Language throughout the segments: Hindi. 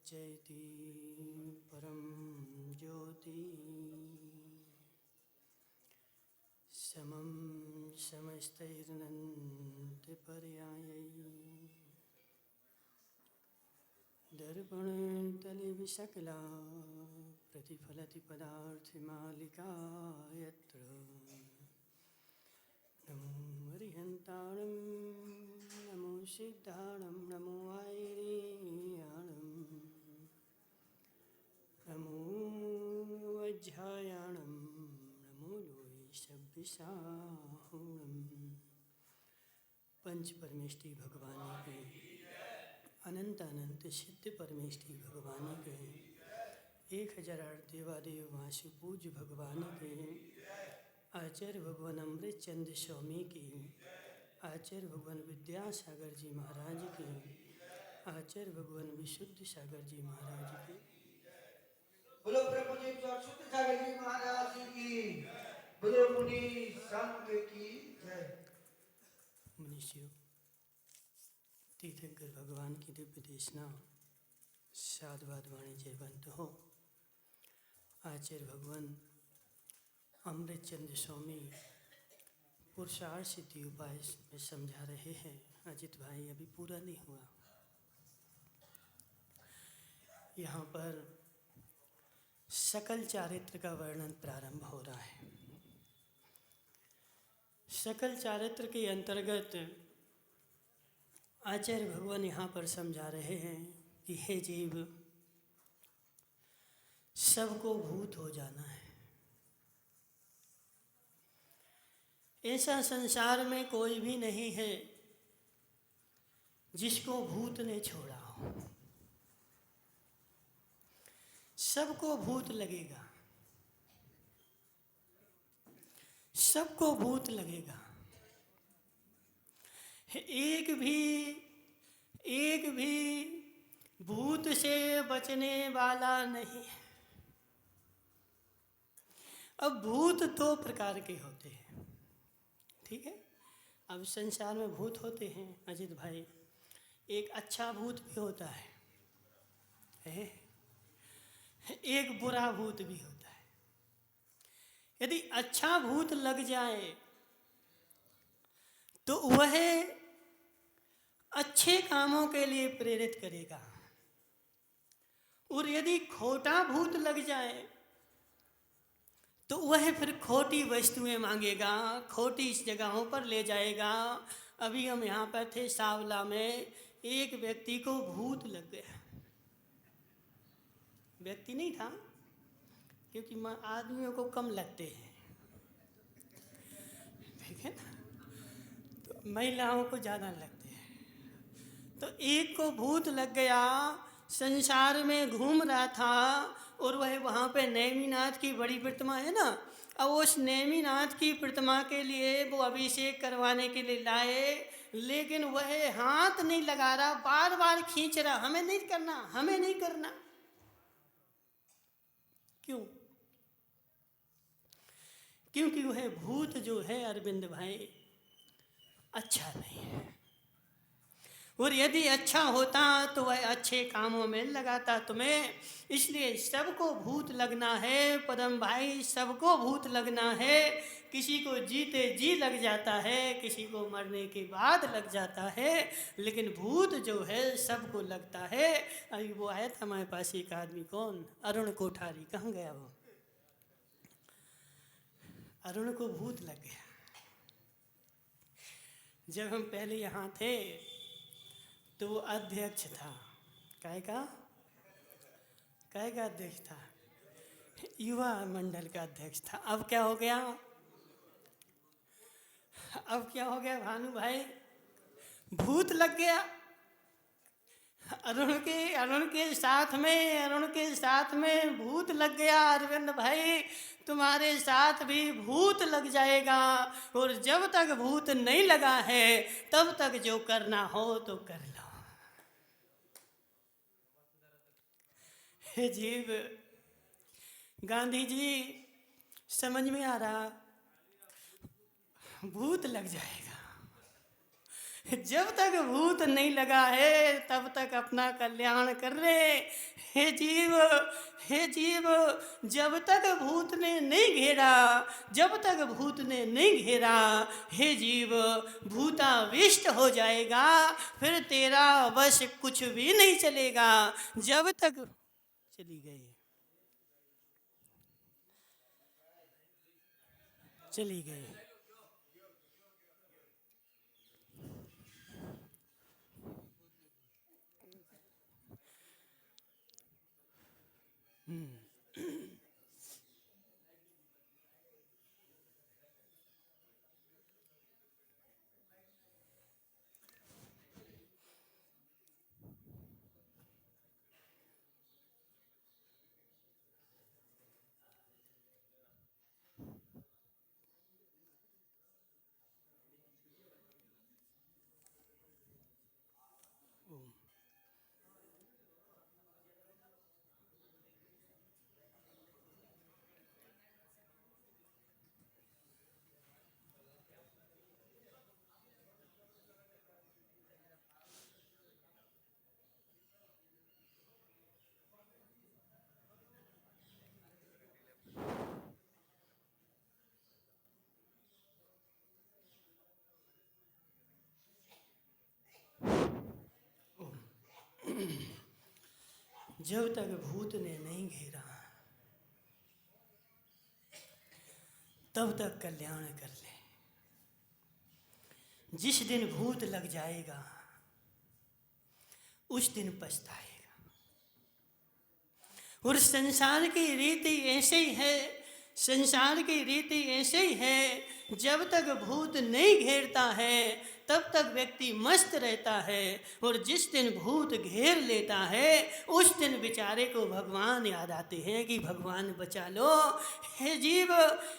जयति परम ज्योति समं समस्तैरनन्तपर्यायै दर्पणतले विशकला प्रतिफलति पदार्थमालिका यत्र नमो हरिहन्ताणं नमो सिद्धाणं नमो आयर्याणं नमो वज्रायाणं नमो लोहिषव्यसाहुणं। पंच परमेष्टि भगवान के अनंत अनंत सिद्ध परमेष्टि भगवान के 1008 देवादेव वासु पूज्य भगवान के आचार्य भगवान अमृतचंद्र स्वामी की, आचार्य भगवान विद्यासागर जी महाराज के, आचार्य भगवान विशुद्ध सागर जी महाराज के। बोलो प्रभु जी शुद्ध सागर जी महाराज की, बोलो मुनि संघ की जय। मनुष्यों, तीर्थंकर भगवान की दिव्य देशना साधुवाद वाणी जयवंत हो। आचार्य भगवान अमृतचंद्र स्वामी पुरुषार्थ सिद्धि उपाय में समझा रहे हैं। अजित भाई अभी पूरा नहीं हुआ। यहाँ पर सकल चारित्र का वर्णन प्रारंभ हो रहा है। सकल चारित्र के अंतर्गत आचार्य भगवान यहाँ पर समझा रहे हैं कि हे जीव, सबको भूत हो जाना है। ऐसा संसार में कोई भी नहीं है जिसको भूत ने छोड़ा हो। सबको भूत लगेगा, सबको भूत लगेगा। एक भी भूत से बचने वाला नहीं। अब भूत दो प्रकार के होते हैं, ठीक है। अब संसार में भूत होते हैं अजित भाई। एक अच्छा भूत भी होता है, एक बुरा भूत भी होता है। यदि अच्छा भूत लग जाए तो वह अच्छे कामों के लिए प्रेरित करेगा, और यदि खोटा भूत लग जाए तो वह फिर खोटी वस्तुएं मांगेगा, खोटी जगहों पर ले जाएगा। अभी हम यहाँ पर थे सावला में, एक व्यक्ति को भूत लग गया। व्यक्ति नहीं था, क्योंकि आदमियों को कम लगते हैं, ठीक है ना, तो महिलाओं को ज़्यादा लगते हैं। तो एक को भूत लग गया, संसार में घूम रहा था, और वह वहाँ पे नेमिनाथ की बड़ी प्रतिमा है ना। अब उस नेमिनाथ की प्रतिमा के लिए वो अभिषेक करवाने के लिए लाए, लेकिन वह हाथ नहीं लगा रहा, बार बार खींच रहा, हमें नहीं करना, हमें नहीं करना। क्यों? क्योंकि वह भूत जो है अरविंद भाई अच्छा नहीं है। और यदि अच्छा होता तो वह अच्छे कामों में लगाता तुम्हें। इसलिए सबको भूत लगना है पदम भाई, सबको भूत लगना है। किसी को जीते जी लग जाता है, किसी को मरने के बाद लग जाता है, लेकिन भूत जो है सबको लगता है। अभी वो आया था हमारे पास एक आदमी, कौन, अरुण कोठारी, कहाँ गया वो? अरुण को भूत लग गया। जब हम पहले यहाँ थे तो वो अध्यक्ष था, काय का अध्यक्ष था, युवा मंडल का अध्यक्ष था। अब क्या हो गया? अब क्या हो गया भानु भाई? भूत लग गया। अरुण के साथ में भूत लग गया। अरविंद भाई, तुम्हारे साथ भी भूत लग जाएगा, और जब तक भूत नहीं लगा है तब तक जो करना हो तो कर लो। हे जीव, गांधी जी समझ में आ रहा, भूत लग जाएगा। जब तक भूत नहीं लगा है तब तक अपना कल्याण कर ले। हे जीव, हे जीव, जब तक भूत ने नहीं घेरा, जब तक भूत ने नहीं घेरा, हे जीव, भूताविष्ट हो जाएगा, फिर तेरा वश कुछ भी नहीं चलेगा। जब तक चली गई, चली गई। जब तक भूत ने नहीं घेरा तब तक कल्याण कर ले। जिस दिन भूत लग जाएगा उस दिन पछताएगा। और संसार की रीति ऐसे ही है, संसार की रीति ऐसे ही है। जब तक भूत नहीं घेरता है तब तक व्यक्ति मस्त रहता है, और जिस दिन भूत घेर लेता है उस दिन बेचारे को भगवान याद आते हैं कि भगवान बचा लो। हे जीव,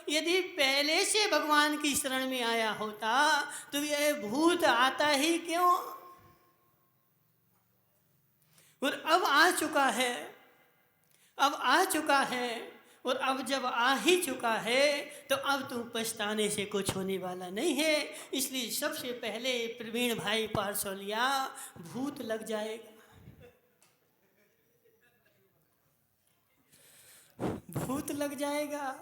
यदि पहले से भगवान की शरण में आया होता तो यह भूत आता ही क्यों। और अब आ चुका है, अब आ चुका है, और अब जब आ ही चुका है तो अब तू पछताने से कुछ होने वाला नहीं है। इसलिए सबसे पहले प्रवीण भाई पारसौलिया, भूत लग जाएगा, भूत लग जाएगा।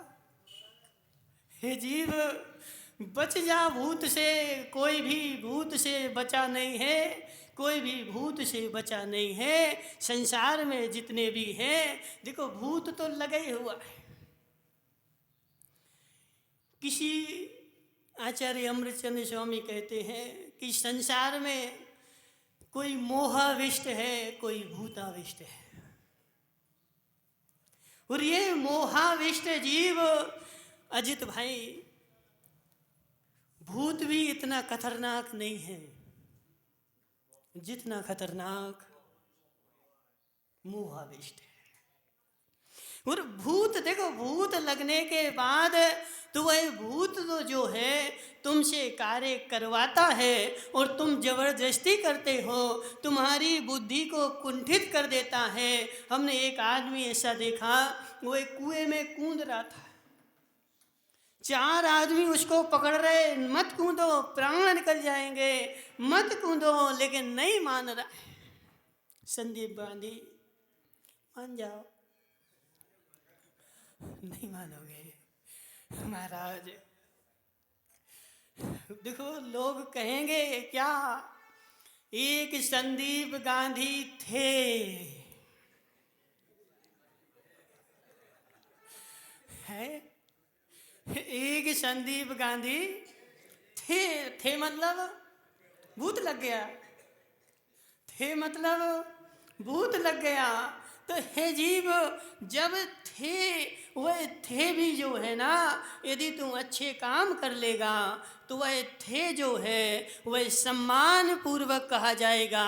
हे जीव, बच जा भूत से। कोई भी भूत से बचा नहीं है, कोई भी भूत से बचा नहीं है। संसार में जितने भी हैं, देखो भूत तो लगा ही हुआ है। किसी आचार्य अमृतचंद्र स्वामी कहते हैं कि संसार में कोई मोहाविष्ट है, कोई भूताविष्ट है। और ये मोहाविष्ट जीव, अजित भाई, भूत भी इतना खतरनाक नहीं है जितना खतरनाक मोहाविष्ट है। और भूत, देखो भूत लगने के बाद तो वह भूत तो जो है तुमसे कार्य करवाता है और तुम जबरदस्ती करते हो, तुम्हारी बुद्धि को कुंठित कर देता है। हमने एक आदमी ऐसा देखा, वो एक कुएं में कूद रहा था, 4 आदमी उसको पकड़ रहे, मत कूदो प्राण निकल जाएंगे, मत कूदो, लेकिन नहीं मान रहा। संदीप गांधी, मान जाओ। नहीं मानोगे महाराज। देखो लोग कहेंगे क्या, एक संदीप गांधी थे, है एक संदीप गांधी थे मतलब भूत लग गया, थे मतलब भूत लग गया। तो हे जीव, जब थे वह थे भी जो है ना, यदि तुम अच्छे काम कर लेगा तो वह थे जो है वह सम्मान पूर्वक कहा जाएगा,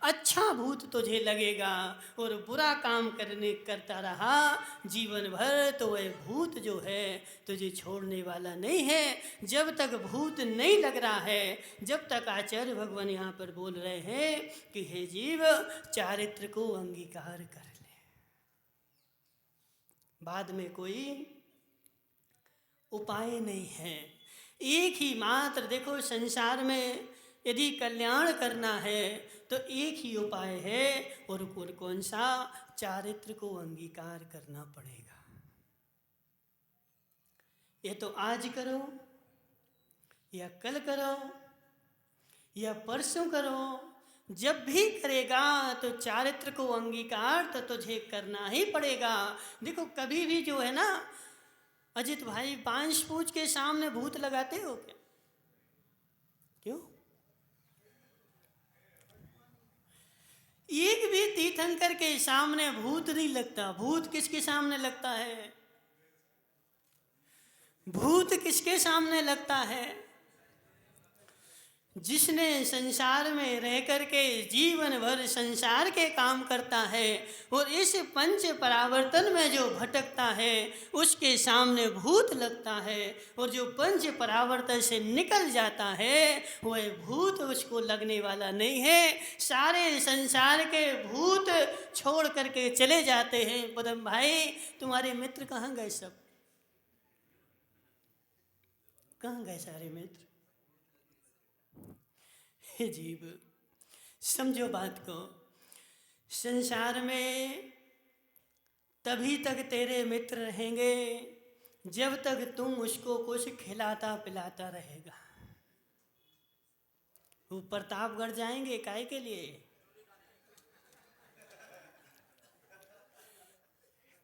अच्छा भूत तुझे लगेगा। और बुरा काम करता रहा जीवन भर तो वह भूत जो है तुझे छोड़ने वाला नहीं है। जब तक भूत नहीं लग रहा है, जब तक आचार्य भगवान यहाँ पर बोल रहे हैं कि हे जीव, चारित्र को अंगीकार कर ले। बाद में कोई उपाय नहीं है, एक ही मात्र। देखो संसार में यदि कल्याण करना है तो एक ही उपाय है, और कौन सा? चारित्र को अंगीकार करना पड़ेगा। ये तो आज करो या कल करो या परसों करो, जब भी करेगा तो चारित्र को अंगीकार तो तुझे करना ही पड़ेगा। देखो कभी भी जो है ना अजित भाई, पांच पूछ के सामने भूत लगाते हो क्या? क्यों? एक भी तीर्थंकर के सामने भूत नहीं लगता। भूत किसके सामने लगता है? भूत किसके सामने लगता है? जिसने संसार में रह करके जीवन भर संसार के काम करता है और इस पंच परावर्तन में जो भटकता है उसके सामने भूत लगता है, और जो पंच परावर्तन से निकल जाता है वह भूत उसको लगने वाला नहीं है। सारे संसार के भूत छोड़ करके चले जाते हैं। पदम भाई, तुम्हारे मित्र कहाँ गए? सब कहाँ गए सारे मित्र? हे जीव, समझो बात को। संसार में तभी तक तेरे मित्र रहेंगे जब तक तुम उसको कुछ खिलाता पिलाता रहेगा। वो प्रतापगढ़ जाएंगे काहे के लिए?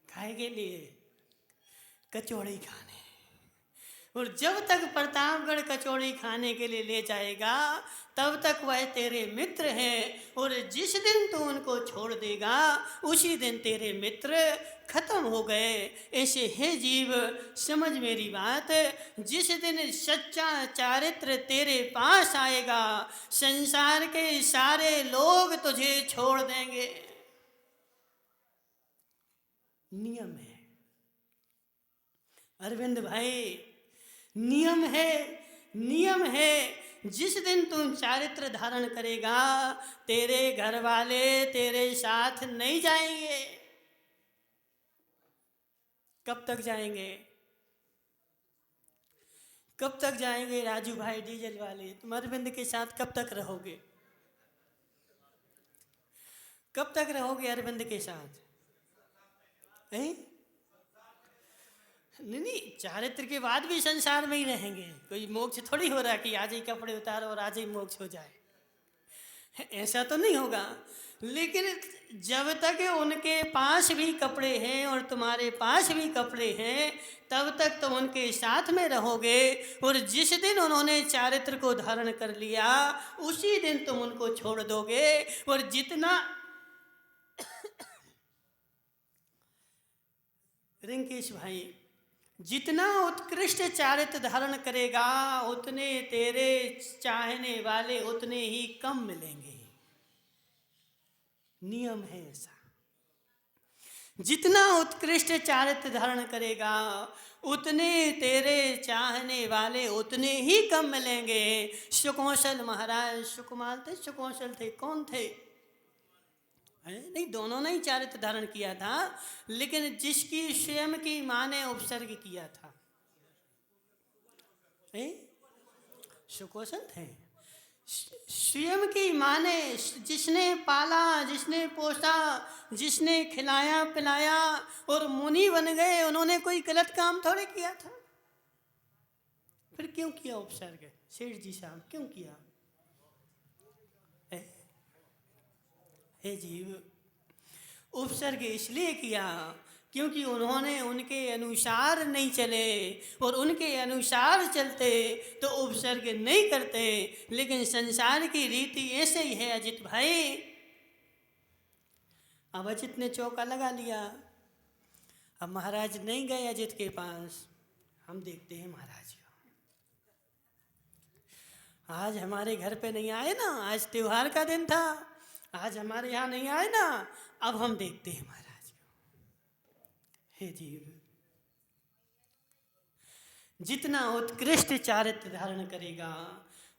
काहे के लिए? कचौड़ी खाने। और जब तक प्रतापगढ़ कचौड़ी खाने के लिए ले जाएगा तब तक वह तेरे मित्र हैं, और जिस दिन तू उनको छोड़ देगा उसी दिन तेरे मित्र खत्म हो गए। ऐसे हे जीव, समझ मेरी बात। जिस दिन सच्चा चारित्र तेरे पास आएगा संसार के सारे लोग तुझे छोड़ देंगे। नियम है अरविंद भाई, नियम है, नियम है। जिस दिन तुम चारित्र धारण करेगा तेरे घर वाले तेरे साथ नहीं जाएंगे। कब तक जाएंगे? कब तक जाएंगे राजू भाई डीजल वाले? तुम अरविंद के साथ कब तक रहोगे? कब तक रहोगे अरविंद के साथ? नहीं, चारित्र के बाद भी संसार में ही रहेंगे। कोई मोक्ष थोड़ी हो रहा कि आज ही कपड़े उतारो और आज ही मोक्ष हो जाए, ऐसा तो नहीं होगा। लेकिन जब तक उनके पास भी कपड़े हैं और तुम्हारे पास भी कपड़े हैं तब तक तो उनके साथ में रहोगे, और जिस दिन उन्होंने चारित्र को धारण कर लिया उसी दिन तुम उनको छोड़ दोगे। और जितना रिंकेश भाई, जितना उत्कृष्ट चारित्र धारण करेगा उतने तेरे चाहने वाले उतने ही कम मिलेंगे। नियम है ऐसा। जितना उत्कृष्ट चारित्र धारण करेगा उतने तेरे चाहने वाले उतने ही कम मिलेंगे। सुकौशल महाराज, सुकुमार थे, सुकौशल थे, कौन थे? नहीं, दोनों ने ही चारित्र धारण किया था, लेकिन जिसकी स्वयं की मां ने उपसर्ग किया था सुकौशल थे। स्वयं की मां ने, जिसने पाला, जिसने पोसा, जिसने खिलाया पिलाया और मुनि बन गए, उन्होंने कोई गलत काम थोड़े किया था। फिर क्यों किया उपसर्ग? सेठ जी साहब क्यों किया? हे जीव, उपसर्ग इसलिए किया क्योंकि उन्होंने उनके अनुसार नहीं चले, और उनके अनुसार चलते तो उपसर्ग नहीं करते। लेकिन संसार की रीति ऐसे ही है अजित भाई। अब अजित ने चौका लगा लिया, अब महाराज नहीं गए अजित के पास। हम देखते हैं महाराज को, आज हमारे घर पे नहीं आए ना, आज त्योहार का दिन था, आज हमारे यहाँ नहीं आए ना, अब हम देखते हैं महाराज को। हे जीव, जितना उत्कृष्ट चारित्र धारण करेगा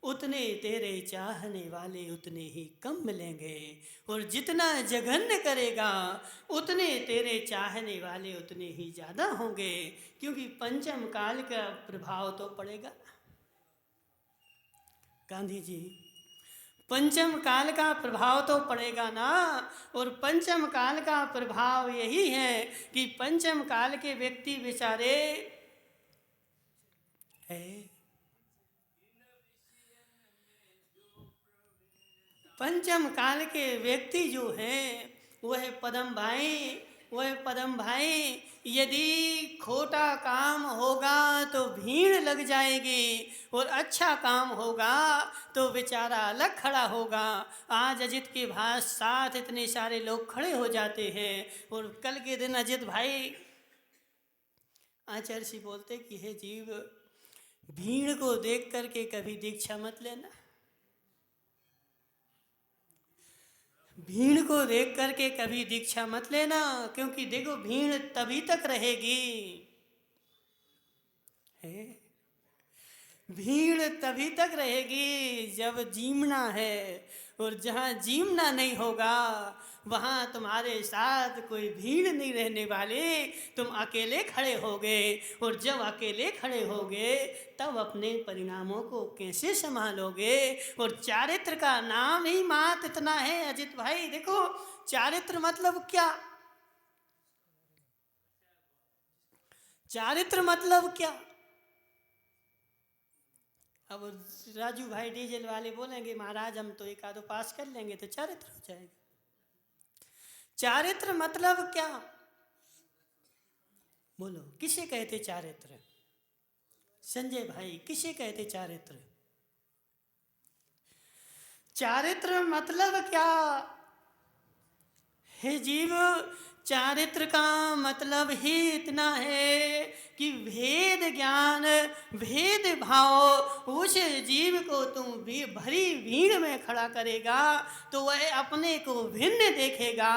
उतने तेरे चाहने वाले उतने ही कम मिलेंगे, और जितना जघन्य करेगा उतने तेरे चाहने वाले उतने ही ज़्यादा होंगे, क्योंकि पंचम काल का प्रभाव तो पड़ेगा। गांधी जी पंचम काल का प्रभाव तो पड़ेगा ना। और पंचम काल का प्रभाव यही है कि पंचम काल के व्यक्ति बेचारे है, पंचम काल के व्यक्ति जो हैं वह पदम भाई यदि खोटा काम होगा तो भीड़ लग जाएगी, और अच्छा काम होगा तो बेचारा अलग खड़ा होगा। आज अजित के भाष साथ इतने सारे लोग खड़े हो जाते हैं, और कल के दिन अजित भाई आचार्य जी बोलते कि हे जीव, भीड़ को देख करके कभी दीक्षा मत लेना। भीड़ को देख करके कभी दीक्षा मत लेना, क्योंकि देखो भीड़ तभी तक रहेगी है, भीड़ तभी तक रहेगी जब जीमना है, और जहाँ जीमना नहीं होगा वहाँ तुम्हारे साथ कोई भीड़ नहीं रहने वाले, तुम अकेले खड़े होगे। और जब अकेले खड़े होगे तब अपने परिणामों को कैसे संभालोगे। और चारित्र का नाम ही मात इतना है अजित भाई। देखो चारित्र मतलब क्या, चारित्र मतलब क्या। अब राजू भाई डीजल वाले बोलेंगे महाराज हम तो एक आधो पास कर लेंगे तो चारित्र हो जाएगा। चारित्र मतलब क्या, बोलो किसे कहते चारित्र। संजय भाई किसे कहते चारित्र। चारित्र मतलब क्या है जीव। चारित्र का मतलब ही इतना है कि भेद ज्ञान भेद भाव उस जीव को तुम भी भरी भीड़ में खड़ा करेगा तो वह अपने को भिन्न देखेगा,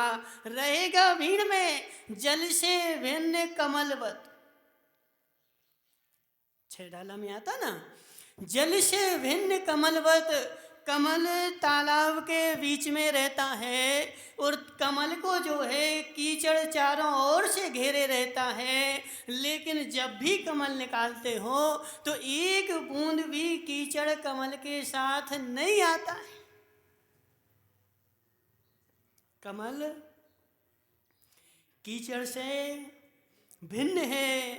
रहेगा भीड़ में जल से भिन्न कमलवत। छह डाला में आता ना, जल से भिन्न कमलवत। कमल तालाब के बीच में रहता है, और कमल को जो है कीचड़ चारों ओर से घेरे रहता है, लेकिन जब भी कमल निकालते हो तो एक बूंद भी कीचड़ कमल के साथ नहीं आता है। कमल कीचड़ से भिन्न है,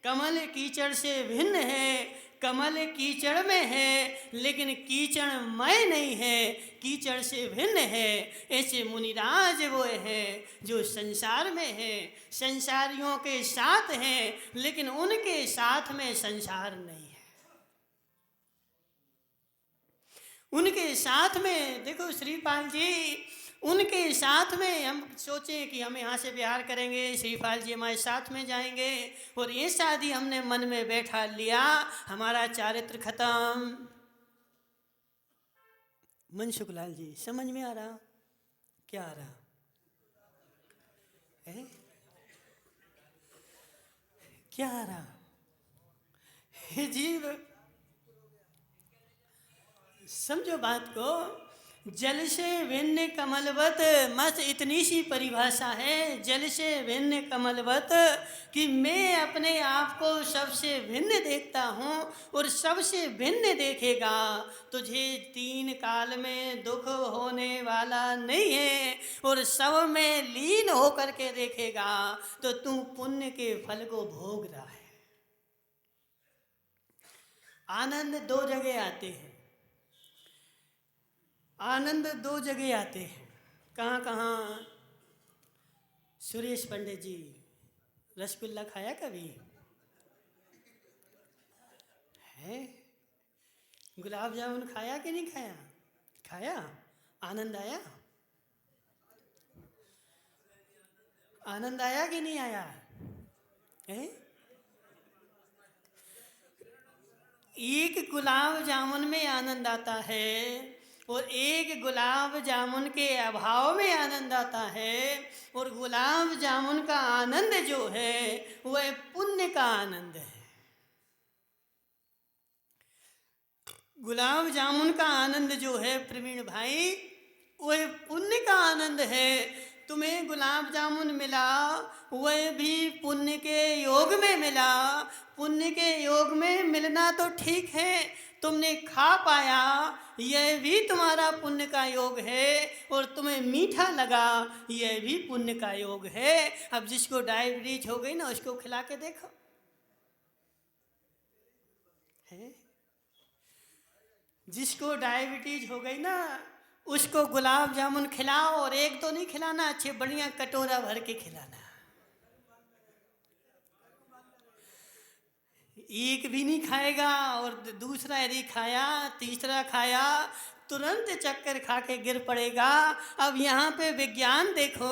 कमल कीचड़ से भिन्न है। कमल कीचड़ में है लेकिन कीचड़मय नहीं है, कीचड़ से भिन्न है। ऐसे मुनिराज वो है जो संसार में है, संसारियों के साथ हैं लेकिन उनके साथ में संसार नहीं है। उनके साथ में देखो श्रीपाल जी, उनके साथ में हम सोचें कि हम यहाँ से बिहार करेंगे, श्रीपाल जी हमारे साथ में जाएंगे, और ये शादी हमने मन में बैठा लिया, हमारा चारित्र खत्म। मनसुखलाल जी समझ में आ रहा, क्या आ रहा है, क्या आ रहा है जीव। समझो बात को। जल से भिन्न कमलवत, मत इतनी सी परिभाषा है जल से भिन्न कमलवत कि मैं अपने आप को सबसे भिन्न देखता हूँ और सबसे भिन्न देखेगा तुझे तीन काल में दुख होने वाला नहीं है, और सब में लीन होकर के देखेगा तो तू पुण्य के फल को भोग रहा है। आनंद दो जगह आते हैं, आनंद दो जगह आते हैं। कहाँ कहाँ। सुरेश पंडित जी रसगुल्ला खाया कभी है, गुलाब जामुन खाया कि नहीं खाया, खाया, आनंद आया, आनंद आया कि नहीं आया है। एक गुलाब जामुन में आनंद आता है और एक गुलाब जामुन के अभाव में आनंद आता है, और गुलाब जामुन का आनंद जो है वह पुण्य का आनंद है। गुलाब जामुन का आनंद जो है प्रवीण भाई वह पुण्य का आनंद है। तुम्हें गुलाब जामुन मिला वह भी पुण्य के योग में मिला। पुण्य के योग में मिलना तो ठीक है, तुमने खा पाया, यह भी तुम्हारा पुण्य का योग है। और तुम्हें मीठा लगा, यह भी पुण्य का योग है। अब जिसको डायबिटीज हो गई ना, उसको खिला के देखो, है? जिसको डायबिटीज हो गई ना, उसको गुलाब जामुन खिलाओ, और एक तो नहीं खिलाना, अच्छे बढ़िया कटोरा भर के खिलाना। एक भी नहीं खाएगा, और दूसरा यदि खाया, तीसरा खाया, तुरंत चक्कर खा के गिर पड़ेगा। अब यहाँ पे विज्ञान देखो,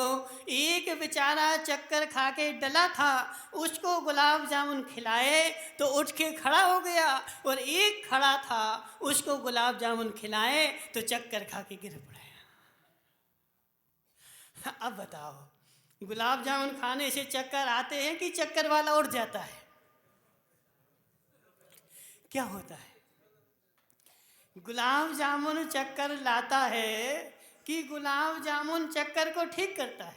एक बेचारा चक्कर खा के डला था, उसको गुलाब जामुन खिलाए तो उठ के खड़ा हो गया, और एक खड़ा था, उसको गुलाब जामुन खिलाए तो चक्कर खा के गिर पड़ेगा। अब बताओ, गुलाब जामुन खाने से चक्कर आते हैं कि चक्कर वाला उठ जाता है? क्या होता है? गुलाब जामुन चक्कर लाता है कि गुलाब जामुन चक्कर को ठीक करता है?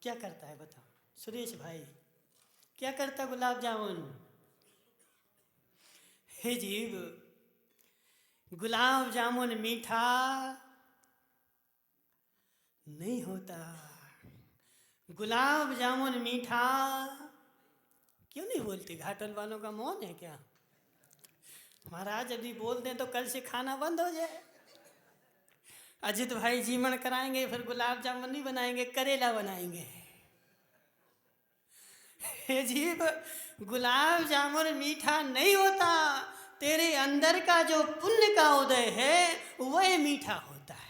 क्या करता है बताओ सुरेश भाई, क्या करता गुलाब जामुन? हे जीव, गुलाब जामुन मीठा नहीं होता। गुलाब जामुन मीठा क्यों नहीं बोलते? घाटल वालों का मौन है क्या? महाराज यदि बोल दें तो कल से खाना बंद हो जाए। अजित भाई जीवन कराएंगे, फिर गुलाब जामुन नहीं बनाएंगे, करेला बनाएंगे। हे जीव, गुलाब जामुन मीठा नहीं होता, तेरे अंदर का जो पुण्य का उदय है वह मीठा होता है।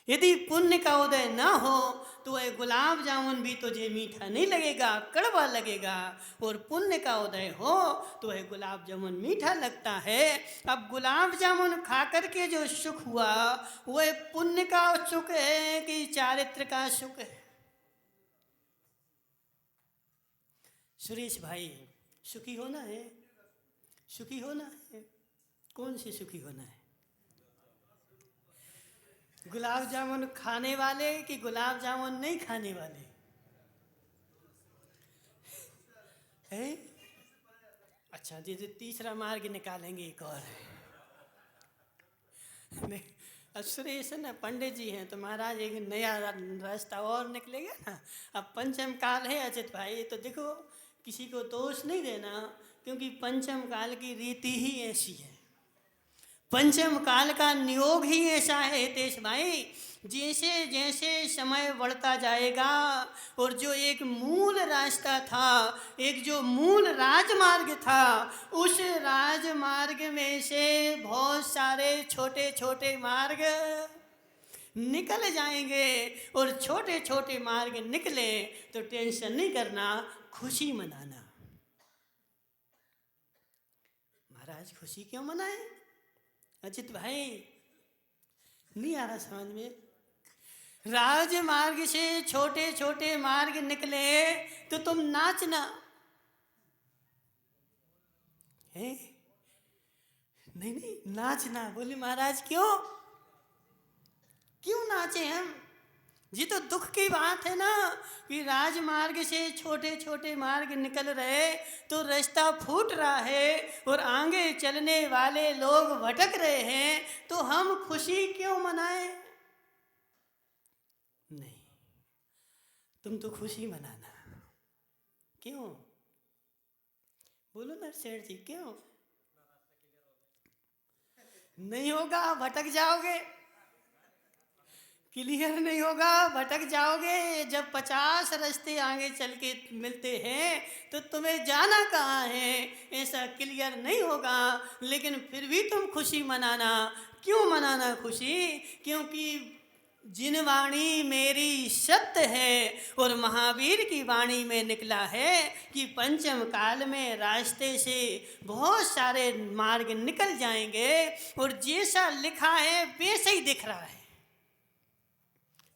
यदि पुण्य का उदय ना हो तो वह गुलाब जामुन भी तुझे मीठा नहीं लगेगा, कड़वा लगेगा। और पुण्य का उदय हो तो वह गुलाब जामुन मीठा लगता है। अब गुलाब जामुन खा करके जो सुख हुआ वह पुण्य का सुख है कि चारित्र का सुख है? सुरेश भाई, सुखी होना है? सुखी होना है? कौन से सुखी होना है? गुलाब जामुन खाने वाले कि गुलाब जामुन नहीं खाने वाले? है? अच्छा जी, तीसरा मार्ग निकालेंगे एक और। नहीं, अब सुरेश ना पंडित जी हैं तो महाराज एक नया रास्ता और निकलेगा ना। अब पंचम काल है अजित भाई, तो देखो किसी को दोष नहीं देना, क्योंकि पंचम काल की रीति ही ऐसी है, पंचम काल का नियोग ही ऐसा है हितेश भाई। जैसे जैसे समय बढ़ता जाएगा और जो एक मूल रास्ता था, एक जो मूल राजमार्ग था, उस राजमार्ग में से बहुत सारे छोटे छोटे मार्ग निकल जाएंगे। और छोटे छोटे मार्ग निकले तो टेंशन नहीं करना, खुशी मनाना। महाराज खुशी क्यों मनाए अजित भाई? नहीं आ रहा समझ में? राजमार्ग से छोटे छोटे मार्ग निकले तो तुम नाचना है? नहीं नहीं, नाचना। बोले महाराज क्यों? क्यों नाचे हम? जी तो दुख की बात है ना कि राजमार्ग से छोटे छोटे मार्ग निकल रहे तो रास्ता फूट रहा है और आगे चलने वाले लोग भटक रहे हैं, तो हम खुशी क्यों मनाएं? नहीं, तुम तो खुशी मनाना। क्यों? बोलो ना सेठ जी, क्यों? नहीं होगा, भटक जाओगे। क्लियर नहीं होगा, भटक जाओगे। जब 50 रास्ते आगे चल के मिलते हैं तो तुम्हें जाना कहाँ है, ऐसा क्लियर नहीं होगा। लेकिन फिर भी तुम खुशी मनाना। क्यों मनाना खुशी? क्योंकि जिन वाणी मेरी सत्य है, और महावीर की वाणी में निकला है कि पंचम काल में रास्ते से बहुत सारे मार्ग निकल जाएंगे और जैसा लिखा है वैसे ही दिख रहा है।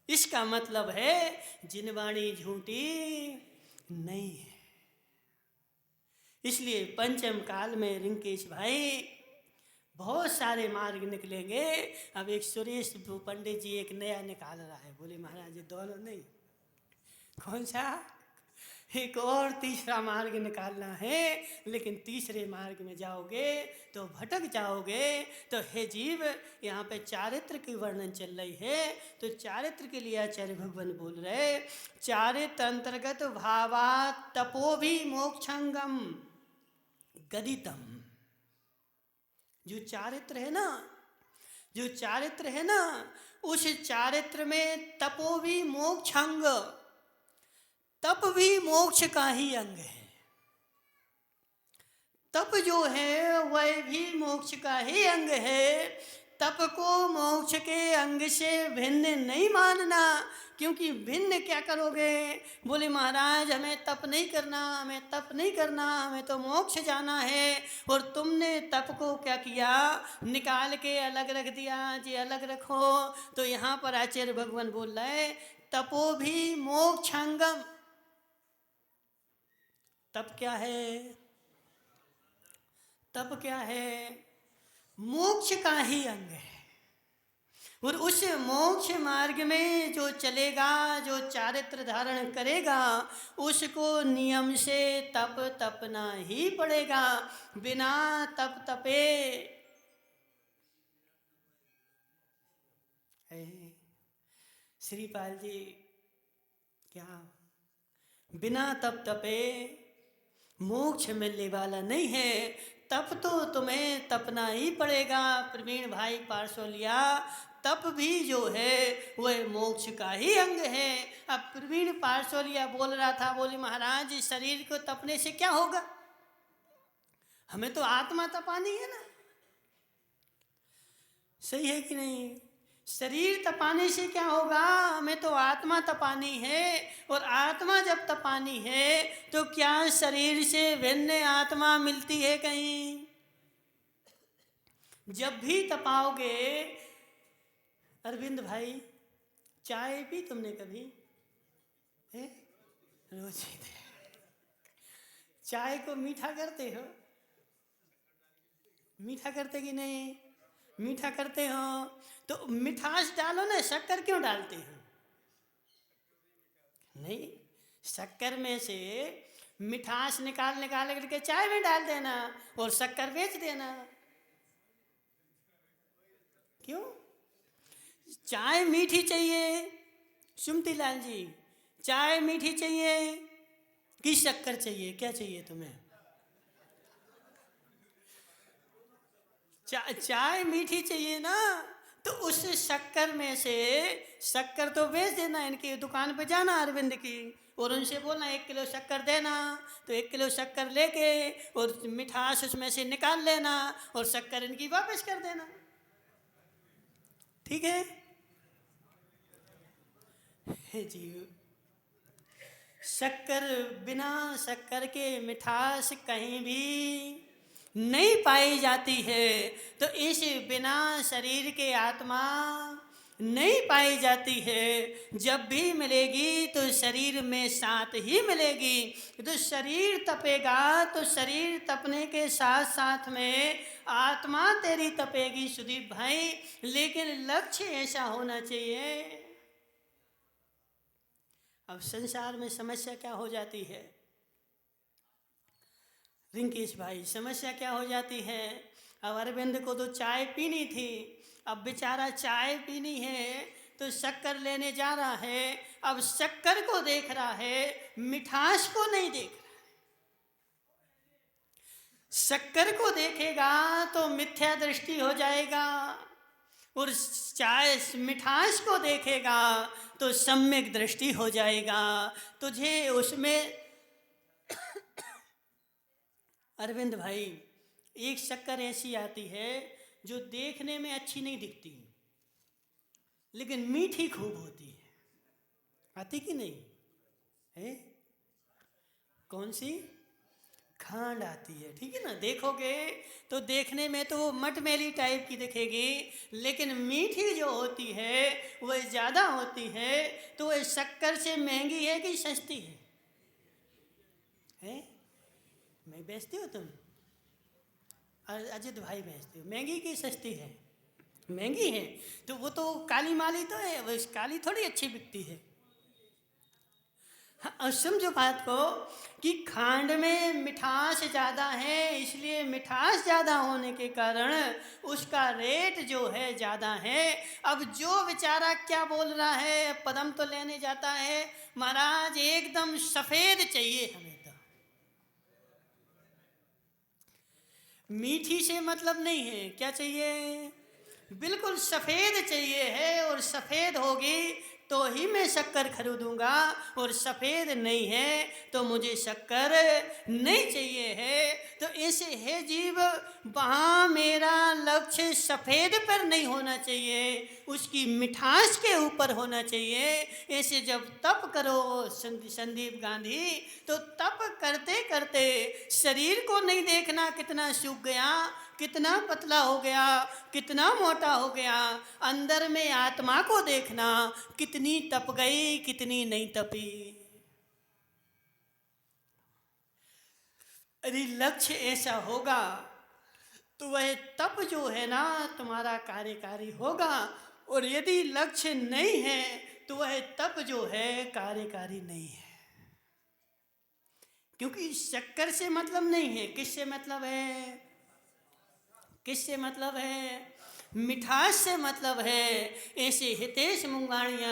इसका मतलब है जिनवाणी झूठी नहीं है। इसलिए पंचम काल में रिंकेश भाई बहुत सारे मार्ग निकलेंगे। अब एक सुरेश पंडित जी एक नया निकाल रहा है। बोले महाराज ये दोनों नहीं, कौन सा? एक और तीसरा मार्ग निकालना है, लेकिन तीसरे मार्ग में जाओगे तो भटक जाओगे। तो हे जीव, यहाँ पे चारित्र की वर्णन चल रही है, तो चारित्र के लिए आचार्य भगवान बोल रहे, चारित्र अंतर्गत भावा तपो भी मोक्षंगम गदितम। जो चारित्र है ना, जो चारित्र है ना, उस चारित्र में तपो भी मोक्षंग, तप भी मोक्ष का ही अंग है। तप जो है वह भी मोक्ष का ही अंग है। तप को मोक्ष के अंग से भिन्न नहीं मानना, क्योंकि भिन्न क्या करोगे? बोले महाराज हमें तप नहीं करना, हमें तप नहीं करना, हमें तो मोक्ष जाना है। और तुमने तप को क्या किया? निकाल के अलग रख दिया जी, अलग रखो। तो यहाँ पर आचार्य भगवान बोल रहे तपो भी मोक्षांगम। तप क्या है? तप क्या है? मोक्ष का ही अंग है। और उस मोक्ष मार्ग में जो चलेगा, जो चारित्र धारण करेगा, उसको नियम से तप तपना ही पड़ेगा। बिना तप तपे श्रीपाल जी क्या बिना तप तपे मोक्ष मिलने वाला नहीं है। तप तो तुम्हें तपना ही पड़ेगा। प्रवीण भाई पार्श्वलिया, तप भी जो है वह मोक्ष का ही अंग है। अब प्रवीण पार्श्वलिया बोल रहा था, बोले महाराज शरीर को तपने से क्या होगा? हमें तो आत्मा तपानी है ना। सही है कि नहीं? शरीर तपाने से क्या होगा? हमें तो आत्मा तपानी है। और आत्मा जब तपानी है तो क्या शरीर से भिन्न आत्मा मिलती है कहीं? जब भी तपाओगे, अरविंद भाई चाय पी तुमने कभी? रोज चाय को मीठा करते हो? मीठा करते कि नहीं? मीठा करते हो तो मिठास डालो ना, शक्कर क्यों डालते हो? नहीं, शक्कर में से मिठास निकाल करके चाय में डाल देना और शक्कर बेच देना। क्यों? चाय मीठी चाहिए सुमती लाल जी? चाय मीठी चाहिए कि शक्कर चाहिए? क्या चाहिए तुम्हें? चाय मीठी चाहिए ना, तो उस शक्कर में से शक्कर तो बेच देना। इनकी दुकान पे जाना अरविंद की और उनसे बोलना 1 किलो शक्कर देना। तो 1 किलो शक्कर लेके और मिठास उसमें से निकाल लेना और शक्कर इनकी वापस कर देना। ठीक है जी। शक्कर, बिना शक्कर के मिठास कहीं भी नहीं पाई जाती है। तो इस बिना शरीर के आत्मा नहीं पाई जाती है। जब भी मिलेगी तो शरीर में साथ ही मिलेगी। तो शरीर तपेगा तो शरीर तपने के साथ साथ में आत्मा तेरी तपेगी सुदीप भाई। लेकिन लक्ष्य ऐसा होना चाहिए। अब संसार में समस्या क्या हो जाती है रिंकेश भाई? समस्या क्या हो जाती है? अब अरविंद को तो चाय पीनी थी, अब बेचारा चाय पीनी है तो शक्कर लेने जा रहा है। अब शक्कर को देख रहा है, मिठास को नहीं देख रहा है। शक्कर को देखेगा तो मिथ्या दृष्टि हो जाएगा और चाय मिठास को देखेगा तो सम्यक दृष्टि हो जाएगा। तुझे उसमें अरविंद भाई, एक शक्कर ऐसी आती है जो देखने में अच्छी नहीं दिखती लेकिन मीठी खूब होती है। आती कि नहीं है? कौन सी? खांड आती है। ठीक है ना? देखोगे तो देखने में तो मटमैली टाइप की दिखेगी, लेकिन मीठी जो होती है वह ज़्यादा होती है। तो वह शक्कर से महंगी है कि सस्ती है? मैं बेचती हो तुम? अजित भाई बेचते हो? महंगी कि सस्ती है? महंगी है। तो वो तो काली माली तो है, वो काली थोड़ी अच्छी बिकती है। अब समझो बात को कि खांड में मिठास ज़्यादा है, इसलिए मिठास ज़्यादा होने के कारण उसका रेट जो है ज़्यादा है। अब जो बेचारा क्या बोल रहा है, पदम तो लेने जाता है, महाराज एकदम सफ़ेद चाहिए हमें, तो मीठी से मतलब नहीं है, क्या चाहिए, बिल्कुल सफ़ेद चाहिए है। और सफ़ेद होगी तो ही मैं शक्कर खरीदूंगा, और सफ़ेद नहीं है तो मुझे शक्कर नहीं चाहिए है। तो ऐसे है जीव, वहाँ मेरा लक्ष्य सफ़ेद पर नहीं होना चाहिए, उसकी मिठास के ऊपर होना चाहिए। ऐसे जब तप करो संदीप गांधी, तो तप करते करते शरीर को नहीं देखना कितना सूख गया, कितना पतला हो गया, कितना मोटा हो गया, अंदर में आत्मा को देखना, कितनी तप गई, कितनी नहीं तपी। यदि लक्ष्य ऐसा होगा तो वह तप जो है ना तुम्हारा कार्यकारी होगा, और यदि लक्ष्य नहीं है तो वह तप जो है कार्यकारी नहीं है। क्योंकि शक्कर से मतलब नहीं है, किससे मतलब है, किससे मतलब है, मिठास से मतलब है। ऐसे हितेश मुंगाणिया,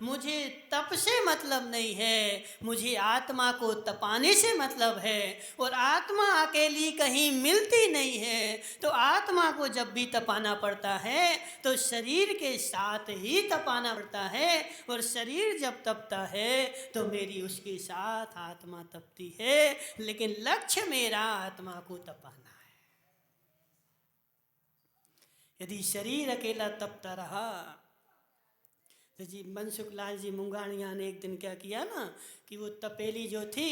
मुझे तप से मतलब नहीं है, मुझे आत्मा को तपाने से मतलब है। और आत्मा अकेली कहीं मिलती नहीं है, तो आत्मा को जब भी तपाना पड़ता है तो शरीर के साथ ही तपाना पड़ता है। और शरीर जब तपता है तो मेरी उसके साथ आत्मा तपती है, लेकिन लक्ष्य मेरा आत्मा को तपाना। यदि शरीर अकेला तपता रहा तो जी मनसुख लाल जी मुंगाणिया ने एक दिन क्या किया ना, कि वो तपेली जो थी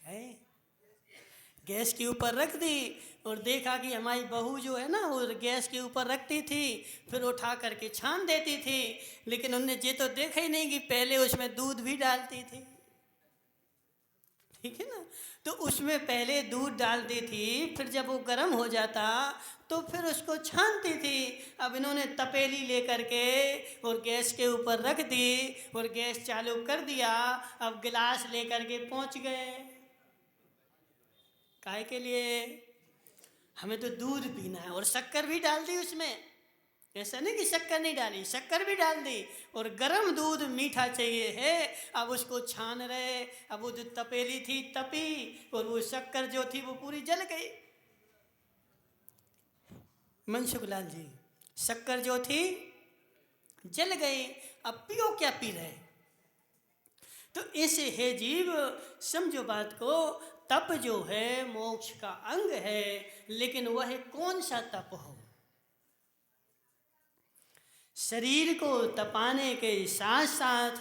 है गैस के ऊपर रख दी, और देखा कि हमारी बहू जो है ना वो गैस के ऊपर रखती थी, फिर उठा करके छान देती थी। लेकिन उनने ये तो देखा ही नहीं कि पहले उसमें दूध भी डालती थी, ठीक है ना। तो उसमें पहले दूध डालती थी, फिर जब वो गर्म हो जाता तो फिर उसको छानती थी। अब इन्होंने तपेली लेकर के और गैस के ऊपर रख दी और गैस चालू कर दिया। अब गिलास लेकर के पहुंच गए, काहे के लिए, हमें तो दूध पीना है, और शक्कर भी डाल दी उसमें। ऐसा नहीं कि शक्कर नहीं डाली, शक्कर भी डाल दी, और गर्म दूध मीठा चाहिए है। अब उसको छान रहे, अब वो जो तपेली थी तपी, और वो शक्कर जो थी वो पूरी जल गई। मनसुख लाल जी, शक्कर जो थी जल गई, अब पियो क्या पी रहे। तो ऐसे है जीव, समझो बात को, तप जो है मोक्ष का अंग है, लेकिन वह कौन सा तप हो। शरीर को तपाने के साथ साथ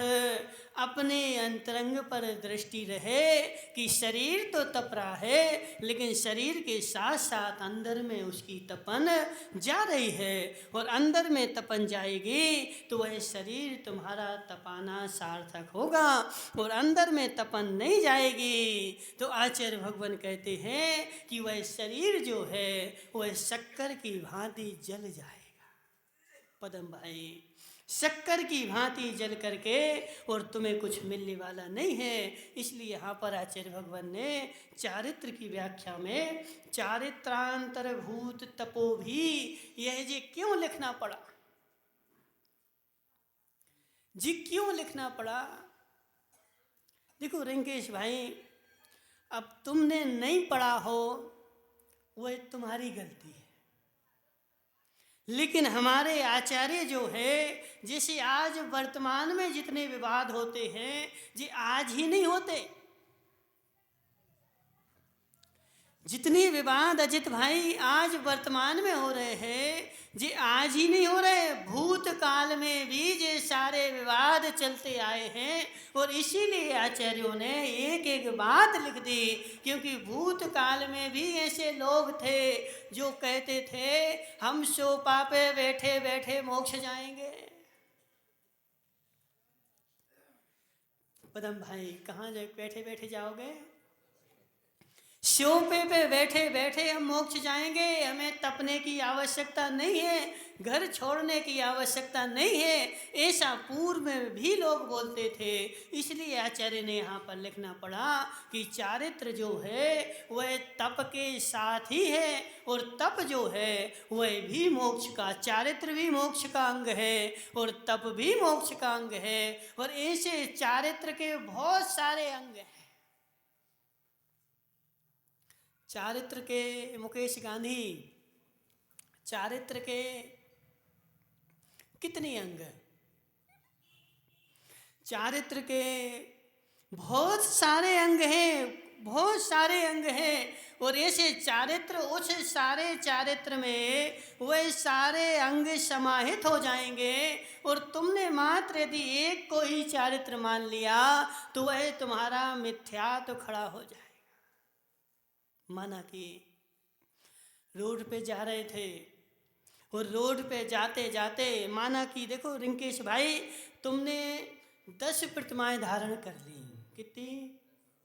अपने अंतरंग पर दृष्टि रहे कि शरीर तो तप रहा है, लेकिन शरीर के साथ साथ अंदर में उसकी तपन जा रही है। और अंदर में तपन जाएगी तो वह शरीर तुम्हारा तपाना सार्थक होगा, और अंदर में तपन नहीं जाएगी तो आचार्य भगवान कहते हैं कि वह शरीर जो है वह शक्कर की भांति जल जाए। पदम भाई, शक्कर की भांति जल करके, और तुम्हें कुछ मिलने वाला नहीं है। इसलिए यहाँ पर आचार्य भगवान ने चारित्र की व्याख्या में चारित्रांतरभूत तपो भी, यह जी क्यों लिखना पड़ा, जी क्यों लिखना पड़ा। देखो रिंकेश भाई, अब तुमने नहीं पढ़ा हो वह तुम्हारी गलती है, लेकिन हमारे आचार्य जो है, जैसे आज वर्तमान में जितने विवाद होते हैं ये आज ही नहीं होते। जितने विवाद अजित भाई आज वर्तमान में हो रहे हैं ये आज ही नहीं हो रहे, भूतकाल में भी ये सारे विवाद चलते आए हैं। और इसीलिए आचार्यों ने एक एक बात लिख दी, क्योंकि भूतकाल में भी ऐसे लोग थे जो कहते थे हम सोपा पे बैठे बैठे मोक्ष जाएंगे। पदम भाई कहाँ बैठे बैठे जाओगे, सोफे पे बैठे बैठे हम मोक्ष जाएंगे, हमें तपने की आवश्यकता नहीं है। घर छोड़ने की आवश्यकता नहीं है, ऐसा पूर्व में भी लोग बोलते थे। इसलिए आचार्य ने यहाँ पर लिखना पड़ा कि चारित्र जो है वह तप के साथ ही है, और तप जो है वह भी मोक्ष का, चारित्र भी मोक्ष का अंग है और तप भी मोक्ष का अंग है। और ऐसे चारित्र के बहुत सारे अंग हैं। चारित्र के मुकेश गांधी, चारित्र के कितने अंग हैं? चारित्र के बहुत सारे अंग हैं, बहुत सारे अंग हैं। और ऐसे चारित्र, उस सारे चारित्र में वह सारे अंग समाहित हो जाएंगे। और तुमने मात्र यदि एक को ही चारित्र मान लिया तो वह तुम्हारा मिथ्या तो खड़ा हो जाएगा। माना कि रोड पे जा रहे थे और रोड पे जाते जाते माना कि देखो रिंकेश भाई, तुमने 10 प्रतिमाएं धारण कर ली। कितनी?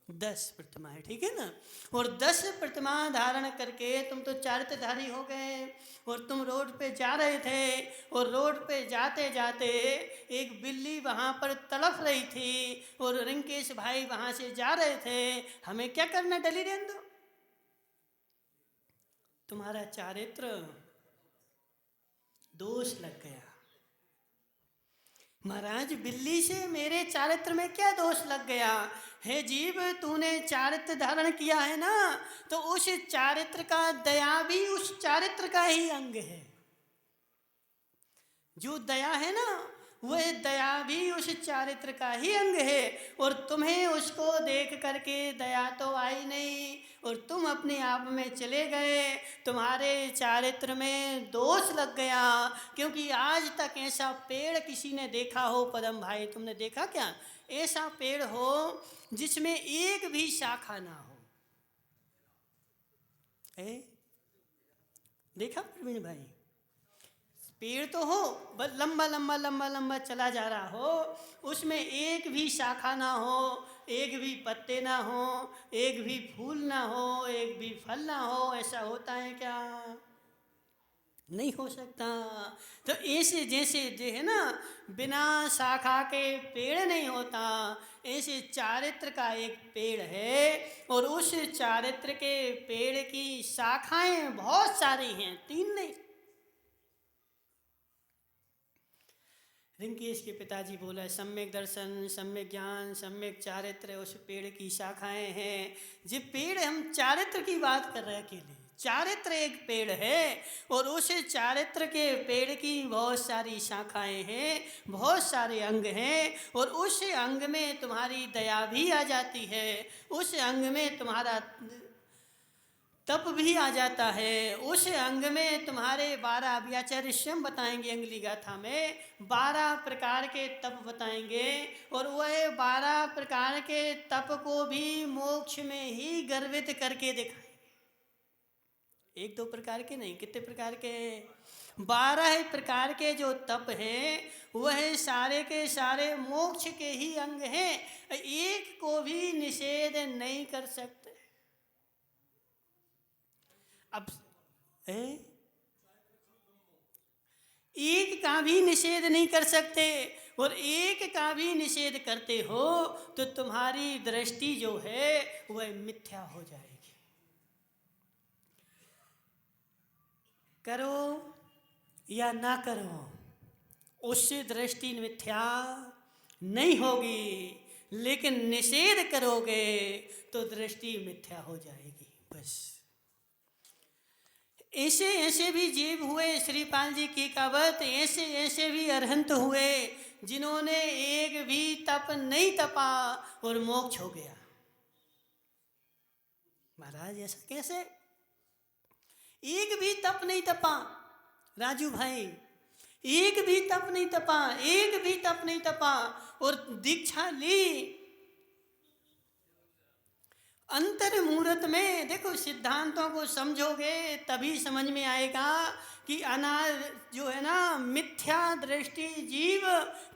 10 प्रतिमाएं, ठीक है ना। और 10 प्रतिमा धारण करके तुम तो चारित्रधारी हो गए। और तुम रोड पे जा रहे थे और रोड पे जाते जाते एक बिल्ली वहाँ पर तड़फ रही थी और रिंकेश भाई वहाँ से जा रहे थे। हमें क्या करना, डली रहने दो। तुम्हारा चारित्र दोष लग गया। महाराज, बिल्ली से मेरे चारित्र में क्या दोष लग गया है? जीव, तूने चारित्र धारण किया है ना, तो उस चारित्र का दया भी उस चारित्र का ही अंग है। जो दया है ना, वह दया भी उस चारित्र का ही अंग है। और तुम्हें उसको देख करके दया तो आई नहीं और तुम अपने आप में चले गए। तुम्हारे चारित्र में दोष लग गया। क्योंकि आज तक ऐसा पेड़ किसी ने देखा हो? पदम भाई, तुमने देखा क्या ऐसा पेड़ हो जिसमें एक भी शाखा ना हो? देखा प्रवीण भाई? पेड़ तो हो, बस लंबा लंबा लंबा लंबा चला जा रहा हो, उसमें एक भी शाखा ना हो, एक भी पत्ते ना हो, एक भी फूल ना हो, एक भी फल ना हो। ऐसा होता है क्या? नहीं हो सकता। तो ऐसे जैसे जो है ना, बिना शाखा के पेड़ नहीं होता, ऐसे चारित्र का एक पेड़ है और उस चारित्र के पेड़ की शाखाएं बहुत सारी हैं, 3 नहीं। रिंकेश के पिताजी बोला, सम्यक दर्शन, सम्यक ज्ञान, सम्यक चारित्र उस पेड़ की शाखाएं हैं। जो पेड़, हम चारित्र की बात कर रहे हैं अकेले। चारित्र एक पेड़ है और उस चारित्र के पेड़ की बहुत सारी शाखाएं हैं, बहुत सारे अंग हैं। और उस अंग में तुम्हारी दया भी आ जाती है, उस अंग में तुम्हारा तप भी आ जाता है, उस अंग में तुम्हारे 12, अभी आचार्य स्वयं बताएंगे अंगुली गाथा में 12 प्रकार के तप बताएंगे। और वह 12 प्रकार के तप को भी मोक्ष में ही गर्वित करके दिखाएंगे। 1-2 प्रकार के नहीं, कितने प्रकार के? 12 प्रकार के जो तप हैं वह सारे के सारे मोक्ष के ही अंग हैं। एक को भी निषेध नहीं कर सकते। अब एक का भी निषेध नहीं कर सकते, और एक का भी निषेध करते हो तो तुम्हारी दृष्टि जो है वह मिथ्या हो जाएगी। करो या ना करो, उससे दृष्टि मिथ्या नहीं होगी, लेकिन निषेध करोगे तो दृष्टि मिथ्या हो जाएगी। बस ऐसे ऐसे भी जीव हुए, श्रीपाल जी की कहावत, ऐसे ऐसे भी अरहंत हुए जिन्होंने एक भी तप नहीं तपा और मोक्ष हो गया। महाराज ऐसा कैसे? एक भी तप नहीं तपा राजू भाई, एक भी तप नहीं तपा, एक भी तप नहीं तपा और दीक्षा ली। अंतर मुहूर्त में देखो, सिद्धांतों को समझोगे तभी समझ में आएगा कि जो है ना, मिथ्या दृष्टि जीव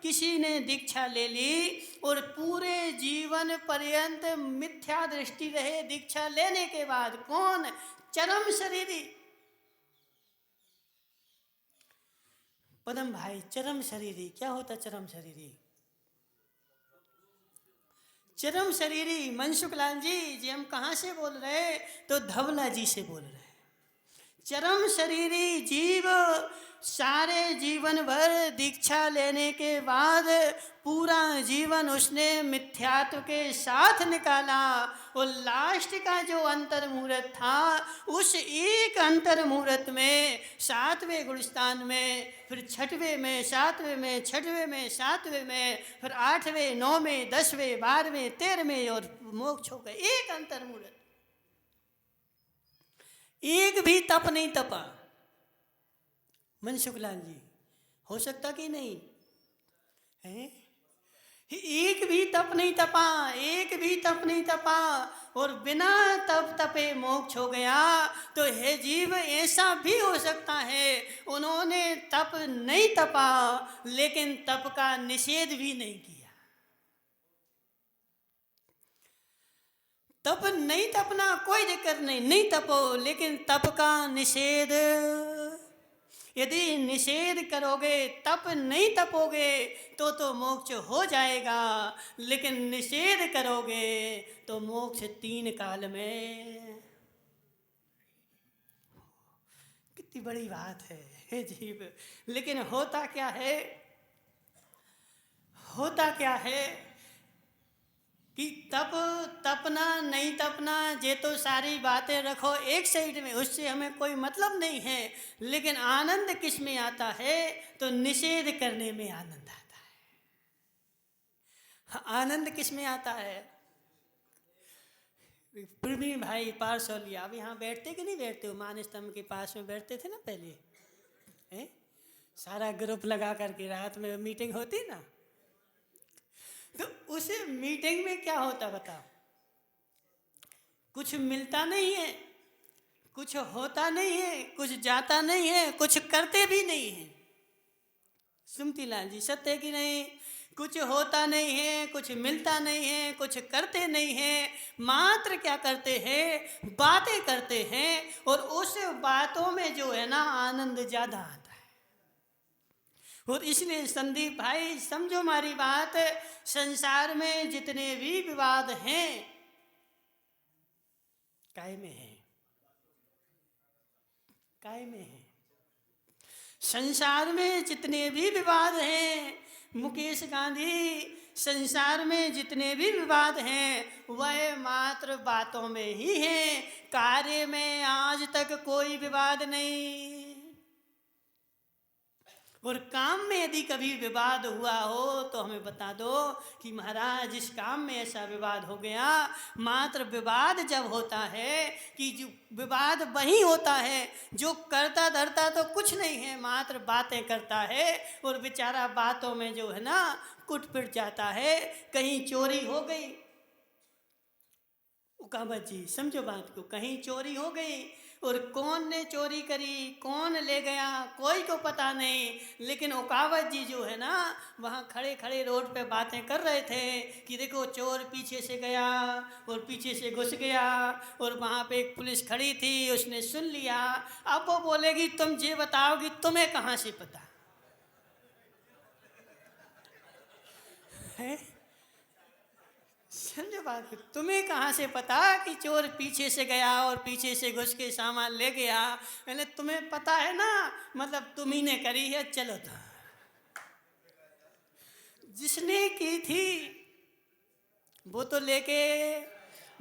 किसी ने दीक्षा ले ली और पूरे जीवन पर्यंत मिथ्या दृष्टि रहे दीक्षा लेने के बाद। कौन? चरम शरीरी। पदम भाई, चरम शरीरी क्या होता? चरम शरीरी, चरम शरीरी मनसुख लाल जी हम कहाँ से बोल रहे हैं? तो धवला जी से बोल रहे हैं। चरम शरीरी जीव सारे जीवन भर दीक्षा लेने के बाद पूरा जीवन उसने मिथ्यात्व के साथ निकाला, और लास्ट का जो अंतर मुहूर्त था, उस एक अंतर मुहूर्त में 7वें गुणस्थान में, फिर 6वें में, 7वें में, 6वें में, 7वें में, फिर 8वें, 9वें, 10वें, 12वें, 13वें और मोक्ष हो गए। एक अंतर मुहूर्त, एक भी तप नहीं तपा। मनसुख लाल जी, हो सकता कि नहीं है? एक भी तप नहीं तपा, एक भी तप नहीं तपा, और बिना तप तपे मोक्ष हो गया। तो हे जीव, ऐसा भी हो सकता है उन्होंने तप नहीं तपा, लेकिन तप का निषेध भी नहीं किया। तप नहीं तपना कोई दिक्कत नहीं, नहीं तपो, लेकिन तप का निषेध, यदि निषेध करोगे, तप नहीं तपोगे तो मोक्ष हो जाएगा, लेकिन निषेध करोगे तो मोक्ष 3 काल में। कितनी बड़ी बात है हे जीव। लेकिन होता क्या है, होता क्या है कि तप तपना नहीं तपना, ये तो सारी बातें रखो एक साइड में, उससे हमें कोई मतलब नहीं है। लेकिन आनंद किस में आता है? तो निषेध करने में आनंद आता है। आनंद किस में आता है? प्रवीण भाई पारसौलिया, अब यहाँ बैठते कि नहीं बैठते हो? मान स्तंभ के पास में बैठते थे ना पहले, हैं? सारा ग्रुप लगा करके रात में मीटिंग होती ना, तो उस मीटिंग में क्या होता बताओ? कुछ मिलता नहीं है, कुछ होता नहीं है, कुछ जाता नहीं है, कुछ करते भी नहीं है। सुमती लाल जी, सत्य कि नहीं? कुछ होता नहीं है, कुछ मिलता नहीं है, कुछ करते नहीं है, मात्र क्या करते हैं? बातें करते हैं, और उस बातों में जो है ना आनंद ज्यादा आता है। और इसलिए संदीप भाई समझो हमारी बात, संसार में जितने भी विवाद हैं काय में है, काय में है। संसार में जितने भी विवाद हैं, मुकेश गांधी, संसार में जितने भी विवाद हैं वह मात्र बातों में ही हैं, कार्य में आज तक कोई विवाद नहीं। और काम में यदि कभी विवाद हुआ हो तो हमें बता दो कि महाराज इस काम में ऐसा विवाद हो गया। मात्र विवाद जब होता है कि जो विवाद वही होता है जो करता धरता तो कुछ नहीं है, मात्र बातें करता है, और बेचारा बातों में जो है ना कुट पिट जाता है। कहीं चोरी हो गई, उकावत जी समझो बात को, कहीं चोरी हो गई और कौन ने चोरी करी, कौन ले गया, कोई को पता नहीं। लेकिन उकावत जी जो है ना वहाँ खड़े खड़े रोड पे बातें कर रहे थे कि देखो चोर पीछे से गया और पीछे से घुस गया, और वहाँ पे एक पुलिस खड़ी थी, उसने सुन लिया। अब वो बोलेगी तुम ये बताओगी तुम्हें कहाँ से पता है? समझो बात को, तुम्हें कहाँ से पता कि चोर पीछे से गया और पीछे से घुस के सामान ले गया? मैंने तुम्हें पता है ना, मतलब तुम ही ने करी है। चलो तो जिसने की थी वो तो लेके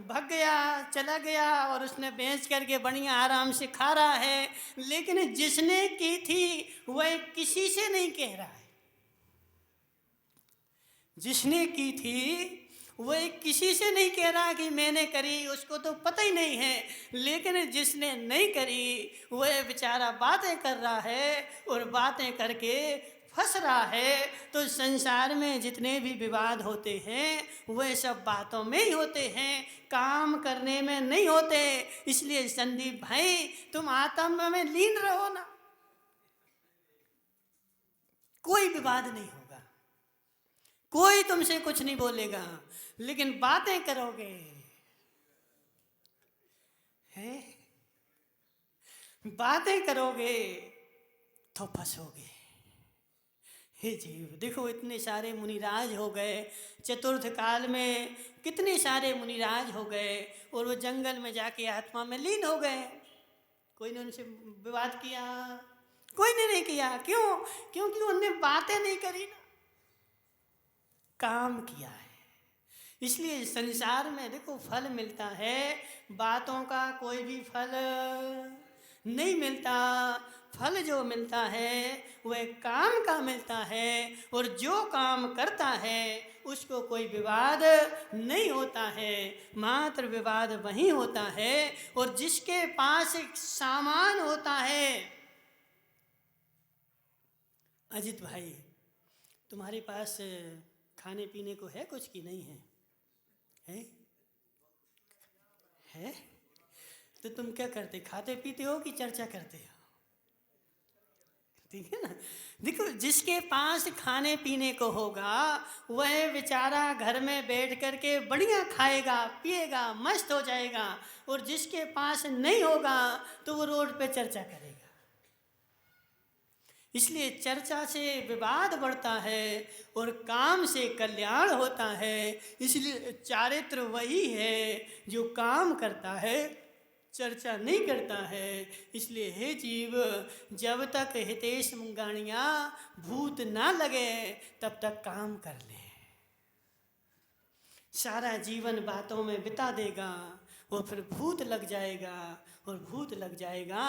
भाग गया, चला गया, और उसने बेच करके बढ़िया आराम से खा रहा है। लेकिन जिसने की थी वह किसी से नहीं कह रहा है। जिसने की थी वो किसी से नहीं कह रहा कि मैंने करी, उसको तो पता ही नहीं है। लेकिन जिसने नहीं करी वह बेचारा बातें कर रहा है और बातें करके फंस रहा है। तो संसार में जितने भी विवाद होते हैं वह सब बातों में ही होते हैं, काम करने में नहीं होते। इसलिए संदीप भाई तुम आत्मा में लीन रहो ना, कोई विवाद नहीं होगा, कोई तुमसे कुछ नहीं बोलेगा। लेकिन बातें करोगे हैं, बातें करोगे तो फंसोगे। हे जीव, देखो इतने सारे मुनिराज हो गए, चतुर्थ काल में कितने सारे मुनिराज हो गए और वो जंगल में जाके आत्मा में लीन हो गए। कोई ने उनसे विवाद किया? कोई ने नहीं किया। क्यों? क्योंकि उनने बातें नहीं करी ना, काम किया है। इसलिए संसार में देखो फल मिलता है, बातों का कोई भी फल नहीं मिलता। फल जो मिलता है वह काम का मिलता है, और जो काम करता है उसको कोई विवाद नहीं होता है, मात्र विवाद वही होता है। और जिसके पास एक सामान होता है, अजित भाई तुम्हारे पास खाने पीने को है कुछ कि नहीं है? है? तो तुम क्या करते, खाते पीते हो कि चर्चा करते हो? ठीक है ना। देखो जिसके पास खाने पीने को होगा वह बेचारा घर में बैठ करके बढ़िया खाएगा पिएगा मस्त हो जाएगा, और जिसके पास नहीं होगा तो वो रोड पे चर्चा करेगा। इसलिए चर्चा से विवाद बढ़ता है और काम से कल्याण होता है। इसलिए चारित्र वही है जो काम करता है, चर्चा नहीं करता है। इसलिए हे जीव, जब तक हितेश मुंगाणिया भूत ना लगे तब तक काम कर ले। सारा जीवन बातों में बिता देगा और फिर भूत लग जाएगा, और भूत लग जाएगा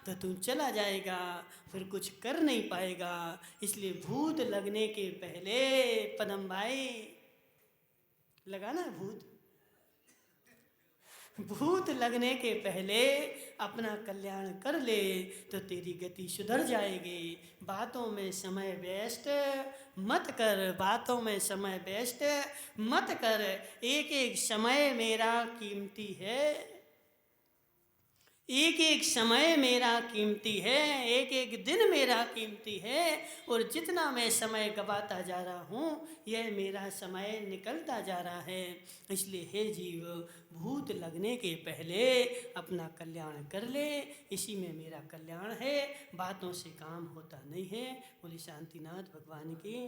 तो तू चला जाएगा, फिर कुछ कर नहीं पाएगा। इसलिए भूत लगने के पहले पदम भाई लगाना है भूत लगने के पहले अपना कल्याण कर ले तो तेरी गति सुधर जाएगी। बातों में समय वेस्ट मत कर, बातों में समय वेस्ट मत कर। एक एक समय मेरा कीमती है, एक एक समय मेरा कीमती है, एक एक दिन मेरा कीमती है, और जितना मैं समय गवाता जा रहा हूँ यह मेरा समय निकलता जा रहा है। इसलिए हे जीव, भूत लगने के पहले अपना कल्याण कर ले, इसी में मेरा कल्याण है। बातों से काम होता नहीं है। बोले शांतिनाथ भगवान की।